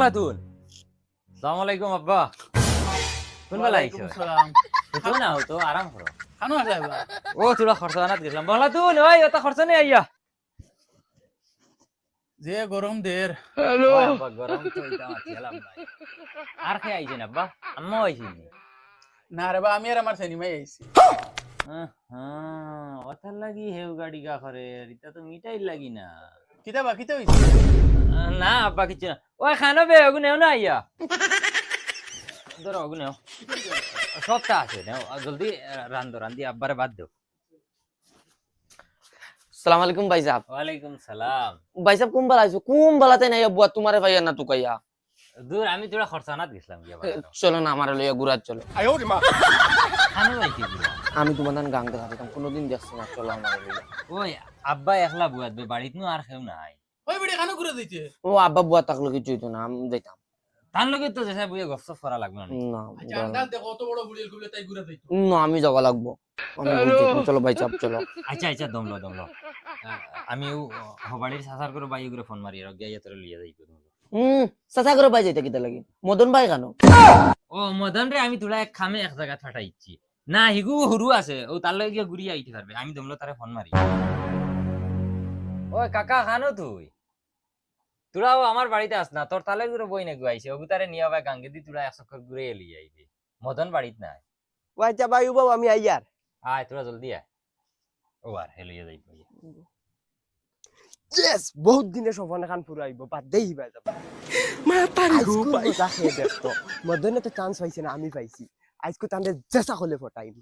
Madun. Assalamualaikum আব্বা। কোন বেলা আইছো? তো না হতো আরাম করো। খানো আছে এবার ও তোরা খরচানাত গেছিলাম। বলা তুই ওই এত খরচা নেই আইয়া। যে গরম দের ওই আব্বা গরম তো এটা মাতিয়ালাম নাই। আর কে আইছেন আব্বা? আম্মা আইছেন। না রে বা আমি আর আমার সিনেমাই আইছি হ্যাঁ, ওটার লাগি হেউ গাড়ি গা করে। এটা তো মিটাই লাগি না। কিতা হইছে না আব্বা কিছু না। ওই খানো বে ওগু নেও না আইয়া। ধরো ওগু নেও। সবটা আছে নেও জলদি রান্ধি আব্বারে বাদ দাও। সালাম আলাইকুম ভাই সাহেব। ওয়ালাইকুম সালাম। ভাই সাহেব কুম বালা আইছো? কুম বালাতে নাই বুয়া তোমারে ভাইয়া না তুকাইয়া। দূর আমি তোরা খরচানাত গেছিলাম গিয়া বাজারও। চলো না আমার লইয়া গুরাত চলো। খানো আইছি বুয়া। আমি তোমার নান গাং দেখা দিতাম কোনোদিন দেখছি না, চলো আমার লইয়া। ওই আব্বা একলা বুয়াত বে বাড়িত নু আর কেউ নাই। ওই বেড়ে খানো করে দিতে ও আব্বা বুয়া তাকলো কিছু হইতো না, আমি যাইতাম। তার লগে তো যেসা বুয়া গপসপ করা লাগবে না। না আচ্ছা আন্দাজ দেখো কত বড় বুড়ির গুলো তাই ঘুরে দিত না আমি যাওয়া লাগবো। আমি বুঝছি। চলো ভাই সাহেব চলো। আচ্ছা দমলো। আমি হবাড়ির সাসার করে বাইয়ে করে ফোন মারি আর গিয়া তোরে লিয়ে যাইতো। চাচা করে ভাই যাইতে কিতা লাগি? মদন ভাই কেন? ও মদন রে আমি তোরা এক খামে এক জায়গা ফাটাইছি। না হিগু হুরু আছে ও তার লগে গিয়া ঘুরিয়ে আইতে পারবে। আমি দমলো তারে ফোন মারি। ওই কাকা খানো তুই? তোরাও আমার বাড়িতে আস না, তোর তালে ঘুরে বই না গুয়াইছে ওগু তারে নিয়ে আবার গাঙ্গে দি তোরা এক চক্কর ঘুরে এলি আইবি। মদন বাড়িত নাই। আচ্ছা ভাই বাবু আমি আইয়ার আয় তোরা জলদি আয়। ও আর হেলিয়ে যাইব। ইয়েস বহুত দিনে সফন খান পুরো আইব বাদ দেই ভাই যাব মাতারি গো ভাই দেখতো মদনে তো চান্স পাইছে না, আমি পাইছি আজকে তান্ডে জেসা হলে ফটাইম